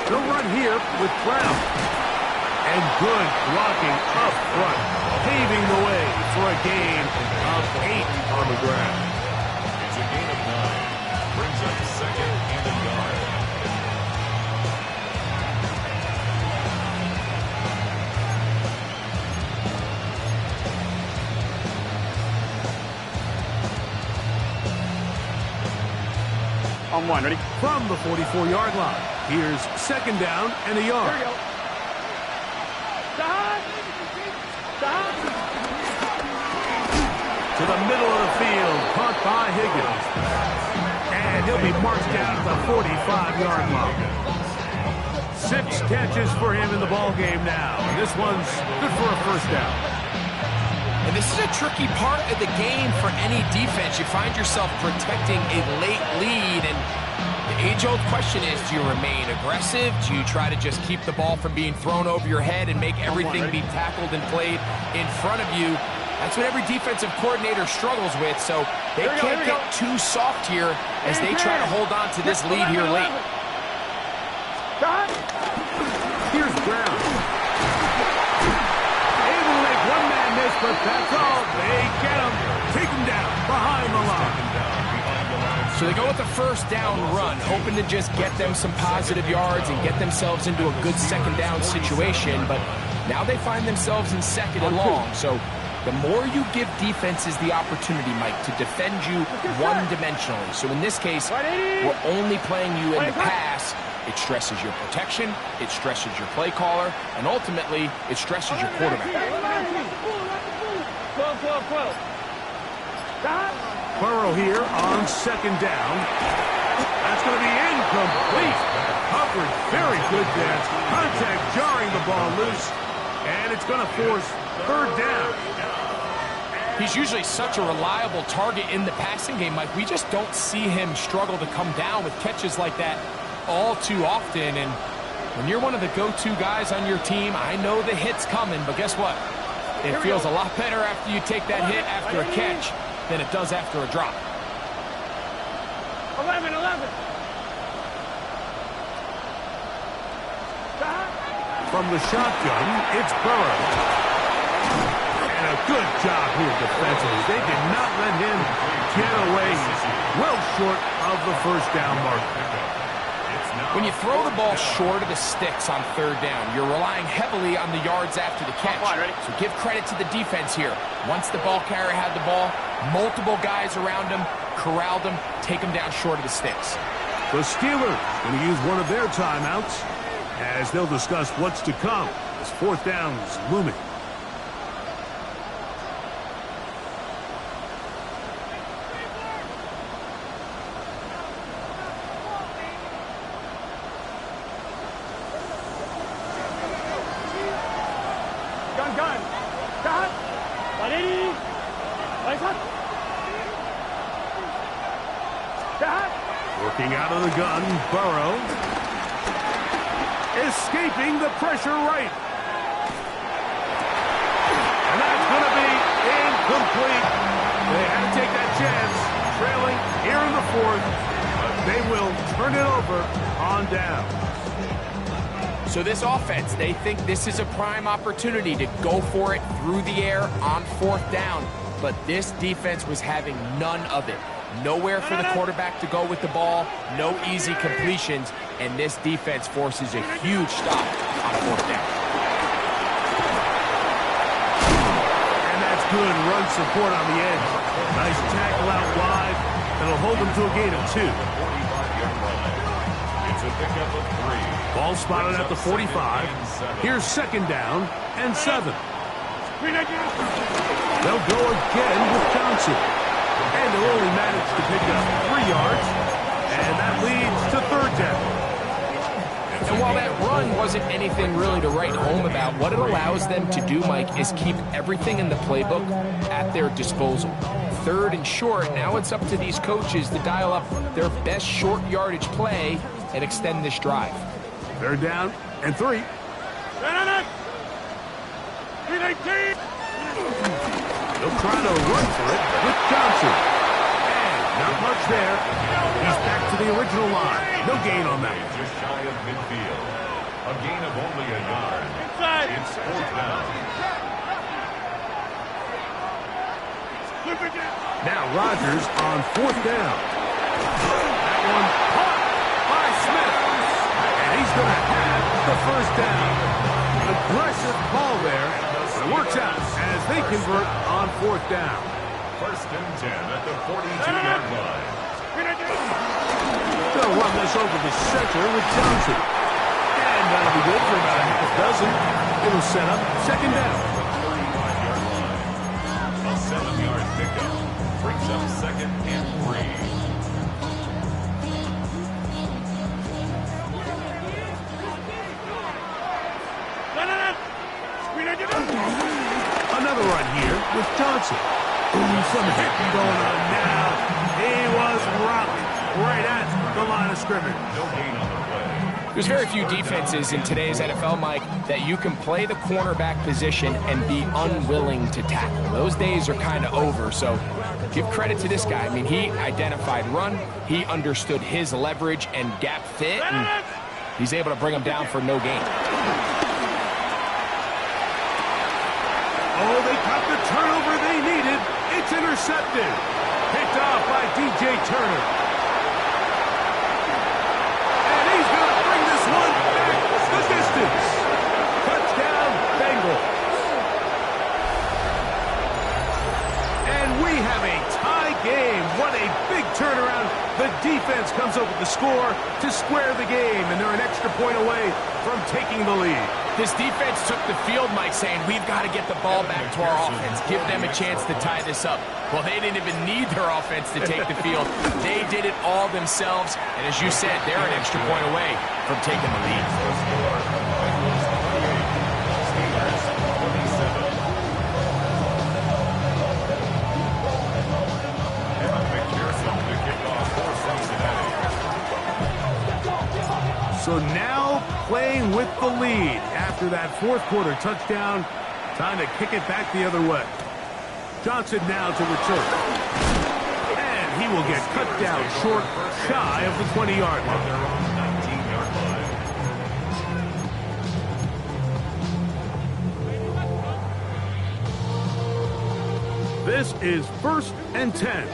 They'll run here with Brown. And good blocking up front, paving the way for a gain of 8 on the ground. It's a gain of 9. brings up second and a yard. On one, ready? From the 44-yard line, here's second down and a yard. Here we go. Stop! Stop! To the middle of the field, caught by Higgins. And he'll be marched down at the 45-yard line. 6 catches for him in the ballgame now. This one's good for a first down. And this is a tricky part of the game for any defense. You find yourself protecting a late lead, and the age-old question is, do you remain aggressive? Do you try to just keep the ball from being thrown over your head and make everything be tackled and played in front of you? That's what every defensive coordinator struggles with, so they can't get too soft here as they try to hold on to this lead here late. Here's Brown. Able to make one man miss, but that's all. They get him. Take him down behind the line. So they go with the first down run, hoping to just get them some positive yards and get themselves into a good second down situation, but now they find themselves in second and long. So the more you give defenses the opportunity, Mike, to defend you one-dimensionally. So in this case, we're only playing you in the pass. It stresses your protection, it stresses your play caller, and ultimately, it stresses your quarterback. 12. Stop! Burrow here on second down. That's going to be incomplete. Coverage very good there. Contact jarring the ball loose, and it's going to force third down. He's usually such a reliable target in the passing game, Mike. We just don't see him struggle to come down with catches like that all too often. And when you're one of the go-to guys on your team, I know the hit's coming, but guess what? It feels a lot better after you take that hit after a catch than it does after a drop. 11. From the shotgun, it's Burrow. And a good job here defensively. They did not let him get away. Well short of the first down mark. When you throw the ball short of the sticks on third down, you're relying heavily on the yards after the catch. So give credit to the defense here. Once the ball carrier had the ball, multiple guys around him, corralled him, take him down short of the sticks. The Steelers going to use one of their timeouts as they'll discuss what's to come as fourth down is looming. Gun. Stop! 180. Lights up. Stop! Working out of the gun, Burrow. Escaping the pressure right. And that's going to be incomplete. They had to take that chance, trailing here in the fourth. But they will turn it over on down. So this offense, they think this is a prime opportunity to go for it through the air on fourth down. But this defense was having none of it. Nowhere for the quarterback to go with the ball, no easy completions, and this defense forces a huge stop on fourth down. And that's good run support on the edge. Nice tackle out wide. That'll hold them to a gain of 2. It's a pickup of 3. Ball spotted at the 45. Here's second down and 7. They'll go again with Johnson. And they'll only manage to pick up 3 yards. And that leads to third down. And while that run wasn't anything really to write home about, what it allows them to do, Mike, is keep everything in the playbook at their disposal. Third and short, now it's up to these coaches to dial up their best short yardage play and extend this drive. They're down and 3. They'll try to run for it with Johnson. And not much there. He's back to the original line. No gain on that. Just shy of midfield. A gain of only a yard. Inside. It's fourth down. Now Rodgers on fourth down. one caught by Smith. And he's going to have the first down. Aggressive call there. But it works out as they convert on fourth down. First and 10 at the 42-yard line. They'll run this over the center with Johnson. And that'll be good for about a half dozen. It'll set up second down. 35-yard line. A 7-yard pickup brings up second and 3. Another run here with Johnson. Ooh, some hitting going on now. He was rocked right at the line of scrimmage. No gain on the play. There's very few defenses in today's NFL, Mike, that you can play the cornerback position and be unwilling to tackle. Those days are kind of over, so give credit to this guy. I mean, he identified run, he understood his leverage and gap fit, and he's able to bring him down for no gain. Oh, they got the turnover they needed. It's intercepted. Picked off by DJ Turner. And he's going to bring this one back the distance. Touchdown, Bengals. And we have a tie game. What a big turnaround. The defense comes up with the score to square the game, and they're an extra point away from taking the lead. This defense took the field, Mike, saying, we've got to get the ball back to our offense. Give them a chance to tie this up. Well, they didn't even need their offense to take the field. They did it all themselves. And as you said, they're an extra point away from taking the lead. So now playing with the lead after that fourth quarter touchdown. Time to kick it back the other way. Johnson now to return. And he will get cut down short, shy of the 20-yard line. This is first and 10.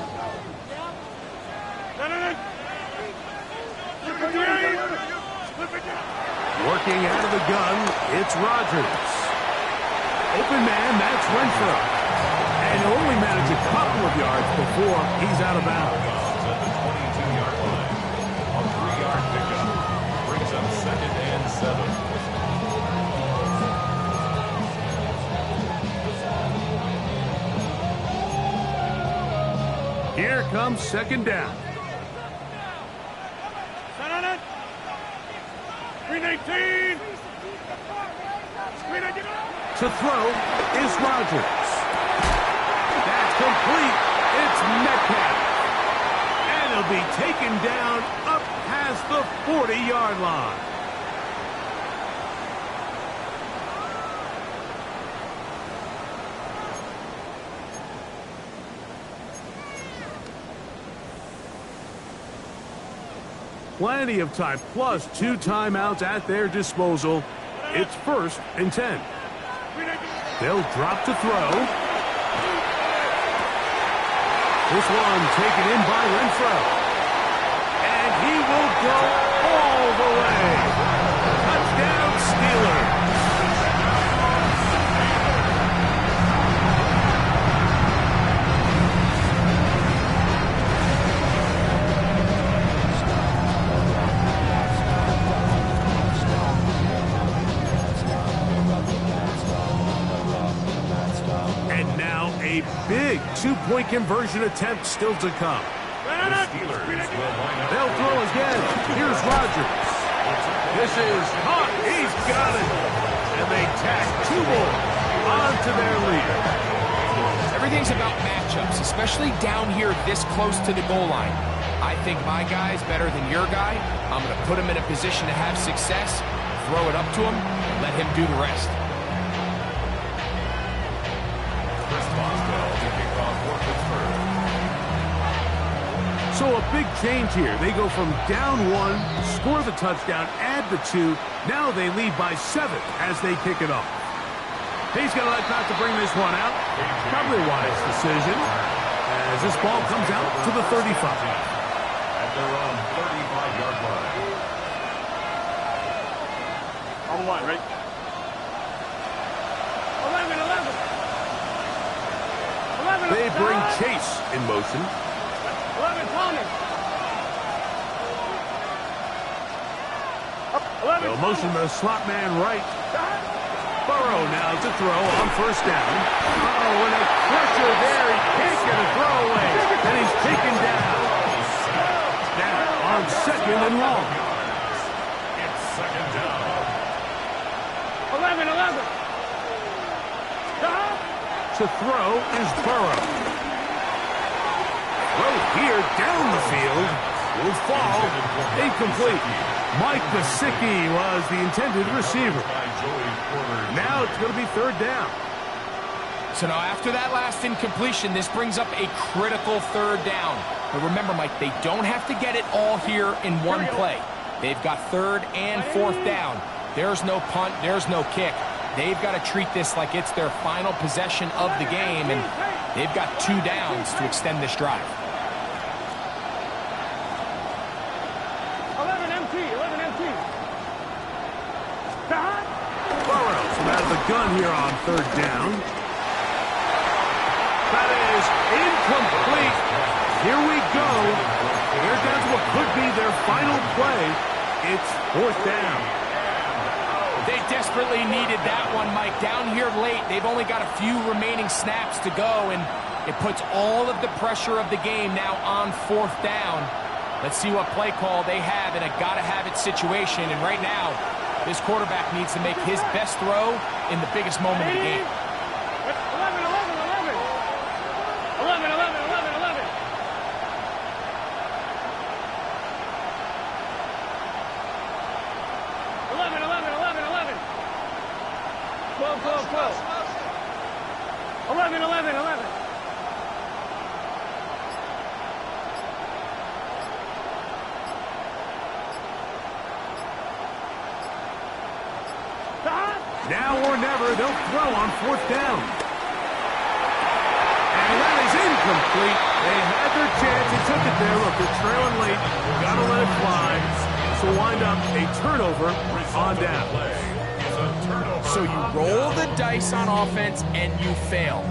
Working out of the gun, it's Rodgers. Open man, that's Renfro. And he'll only manage a couple of yards before he's out of bounds. At the 22-yard line. A 3-yard pickup brings up second and 7. Here comes second down. 319. To throw is Rodgers. That's complete. It's Metcalf. And he'll be taken down up past the 40-yard line. Plenty of time, plus 2 timeouts at their disposal. It's first and 10. They'll drop to throw. This one taken in by Renfro. And he will go all the way. Touchdown, Steelers. A big 2-point conversion attempt still to come. The Steelers will line up. They'll throw again. Here's Rodgers. This is hot. He's got it. And they tack 2 more onto their lead. Everything's about matchups, especially down here this close to the goal line. I think my guy's better than your guy. I'm going to put him in a position to have success, throw it up to him, and let him do the rest. So a big change here. They go from down 1, score the touchdown, add the 2. Now they lead by 7 as they kick it off. He's going to let not to bring this one out. Probably a wise decision as this ball comes out to the 35. At at their own 35-yard line. On one, right? 11, 11. 11. They bring Chase in motion. 11, Thomas. 11. They'll motion the slot man right. Burrow now to throw on first down. Oh, and a pressure there. He can't get a throwaway. And he's taken down. Now on second and long. It's second down. 11, 11. To throw is Burrow. Throw here down the field. Will fall. Incomplete. Mike Gesicki was the intended receiver. Now it's going to be third down. So now after that last incompletion, this brings up a critical third down. But remember, Mike, they don't have to get it all here in one play. They've got third and fourth down. There's no punt. There's no kick. They've got to treat this like it's their final possession of the game, and they've got 2 downs to extend this drive. 11 MT, 11 MT. Burrows out of the gun here on third down. That is incomplete. Here we go. They're down to what could be their final play. It's fourth down. They desperately needed that one, Mike. Down here late, they've only got a few remaining snaps to go, and it puts all of the pressure of the game now on fourth down. Let's see what play call they have in a gotta-have-it situation. And right now, this quarterback needs to make his best throw in the biggest moment of the game. 11, 11, 11. 11, 11, 11, 11. 11, 11, 11, 11. 12, 12, 12. 11, 11, 11. Now or never, they'll throw on fourth down. And that is incomplete. They had their chance. They took it there. Look, they're trailing late. Got to let it fly. So wind up a turnover on down. So you roll the dice on offense and you fail.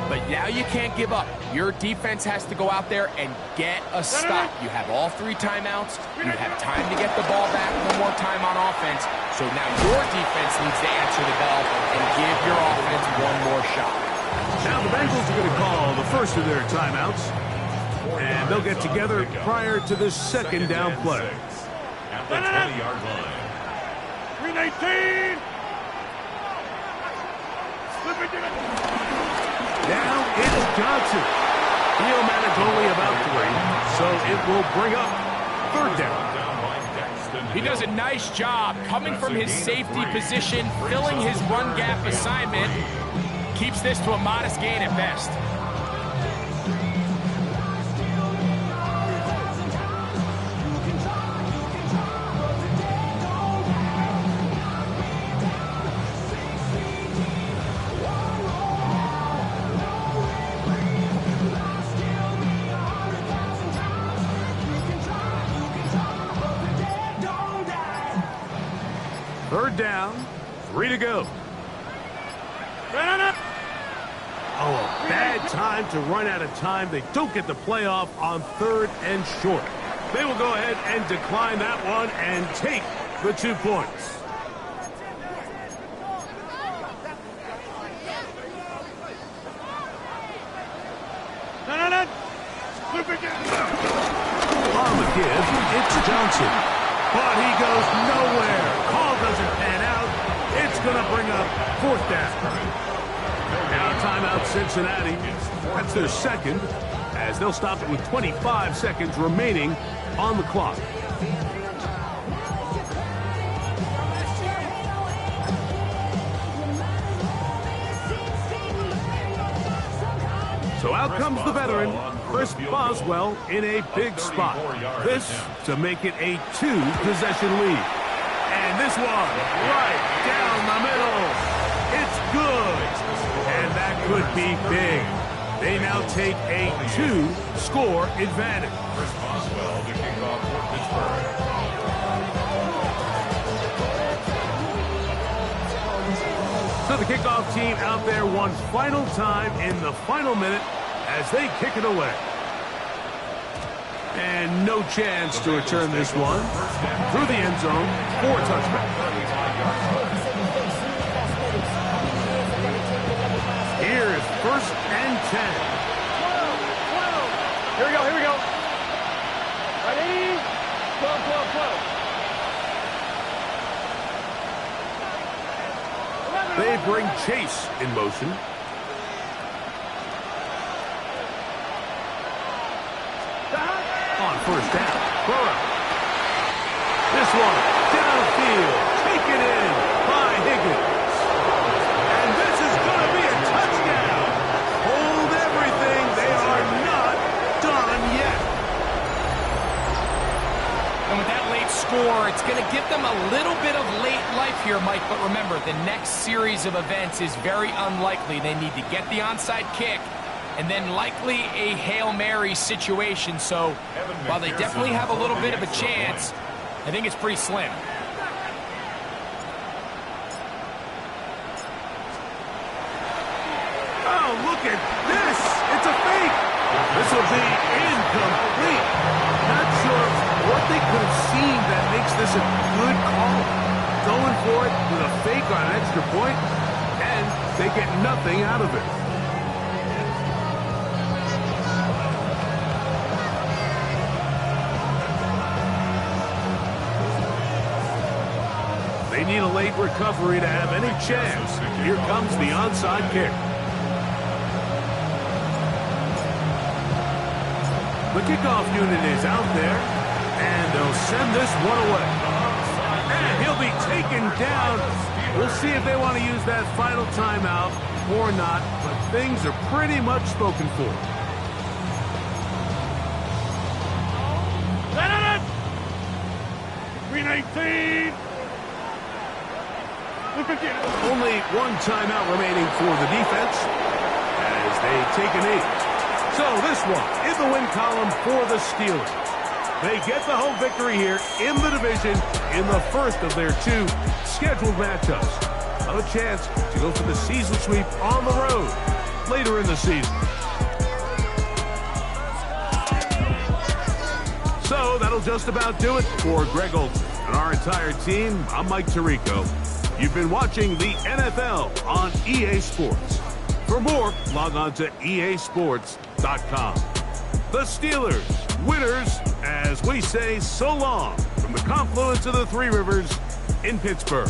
But now you can't give up. Your defense has to go out there and get a stop. You have all 3 timeouts. You have time to get the ball back one more time on offense. So now your defense needs to answer the bell and give your offense one more shot. Now the Bengals are going to call the first of their timeouts. And they'll get together prior to the second down play. At the 20-yard line. 319. Now it's Johnson. He'll manage only about 3, so it will bring up third down. He does a nice job coming from his safety position, filling his run gap assignment. Keeps this to a modest gain at best. Third down, 3 to go. Oh, a bad time to run out of time. They don't get the playoff on third and short. They will go ahead and decline that one and take the 2 points. On the give, it's Johnson. But he goes nowhere. Call doesn't pan out. It's going to bring up fourth down. Now timeout Cincinnati. That's their second, as they'll stop it with 25 seconds remaining on the clock. So out comes the veteran, Chris Boswell, in a big spot. This to make it a 2-possession lead. And this one, right down the middle. It's good. And that could be big. They now take a 2-score advantage. Chris Boswell to kick off for Pittsburgh. So the kickoff team out there one final time in the final minute as they kick it away. And no chance to return this one through the end zone for a touchback. Here is 1st and 10. 12. Here we go. Ready? 12. They bring Chase in motion. On 1st down. Burrow. This one downfield. Taken in by Higgins. And this is going to be a touchdown. Hold everything. They are not done yet. And with that late score, it's going to give them a little bit of late life here, Mike. But remember, the next series of events is very unlikely. They need to get the onside kick and then likely a Hail Mary situation. So while they definitely have a little bit of a chance, I think it's pretty slim. Oh, look at this. It's a fake. This will be incomplete. Not sure what they could have seen that makes this a good call. Going for it with a fake on an extra point, and they get nothing out of it. They need a late recovery to have any chance. Here comes the onside kick. The kickoff unit is out there, and they'll send this one away. And he'll be taken down. We'll see if they want to use that final timeout or not, but things are pretty much spoken for. Let it! 319! Only one timeout remaining for the defense as they take a knee. So this one in the win column for the Steelers. They get the home victory here in the division in the first of their 2 scheduled matchups. A chance to go for the season sweep on the road later in the season. So that'll just about do it for Greg Olson and our entire team. I'm Mike Tirico. You've been watching the NFL on EA Sports. For more, log on to easports.com. The Steelers, winners, as we say so long from the confluence of the 3 rivers in Pittsburgh.